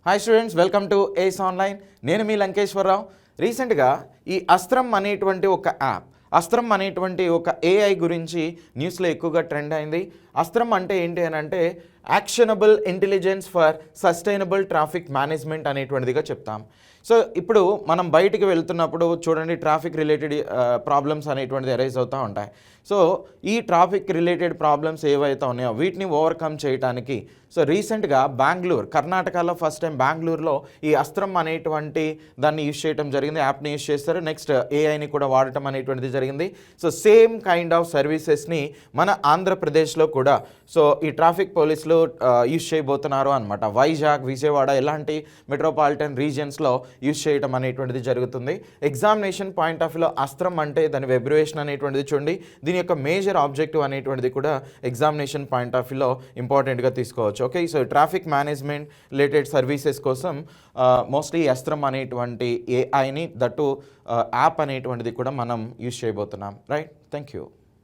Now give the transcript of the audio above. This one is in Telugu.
Hi students, welcome to ace online. నేను మీ లంకేశ్వరరావు. రీసెంట్గా ఈ అస్త్రం అనేటువంటి ఒక యాప్, అస్త్రం అనేటువంటి ఒక ఏఐ గురించి న్యూస్లో ఎక్కువగా ట్రెండ్ అయింది. అస్త్రం అంటే ఏంటి అని అంటే actionable intelligence for sustainable traffic management అనేటువంటిదిగా చెప్తాం. సో ఇప్పుడు మనం బయటికి వెళ్తున్నప్పుడు చూడండి, ట్రాఫిక్ రిలేటెడ్ ప్రాబ్లమ్స్ అనేటువంటిది అరైజ్ అవుతూ ఉంటాయి. సో ఈ ట్రాఫిక్ రిలేటెడ్ ప్రాబ్లమ్స్ ఏవైతే ఉన్నాయో వీటిని ఓవర్కమ్ చేయడానికి సో రీసెంట్గా కర్ణాటకలో ఫస్ట్ టైం బెంగళూరులో ఈ అస్త్రం అనేటువంటి దాన్ని యూజ్ చేయడం జరిగింది. యాప్ని యూజ్ చేస్తారు, నెక్స్ట్ ఏఐని కూడా వాడటం అనేటువంటిది జరిగింది. సో సేమ్ కైండ్ ఆఫ్ సర్వీసెస్ని మన ఆంధ్రప్రదేశ్లో కూడా సో ఈ ట్రాఫిక్ పోలీసులు యూజ్ చేయబోతున్నారు అనమాట. వైజాగ్, విజయవాడ ఇలాంటి మెట్రోపాలిటన్ రీజియన్స్లో యూజ్ చేయడం అనేటువంటిది జరుగుతుంది. ఎగ్జామినేషన్ పాయింట్ ఆఫ్ వ్యూలో అస్త్రం అంటే దాని వెబ్రివేషన్ అనేటువంటిది చూడండి. దీని యొక్క మేజర్ ఆబ్జెక్టివ్ అనేటువంటిది కూడా ఎగ్జామినేషన్ పాయింట్ ఆఫ్ వ్యూలో ఇంపార్టెంట్గా తీసుకోవచ్చు. Okay, so traffic management related services కోసం మోస్ట్లీ అస్త్రం అనేటువంటి ఏఐని దట్టు యాప్ అనేటువంటిది కూడా మనం యూజ్ చేయబోతున్నాం. Right, thank you.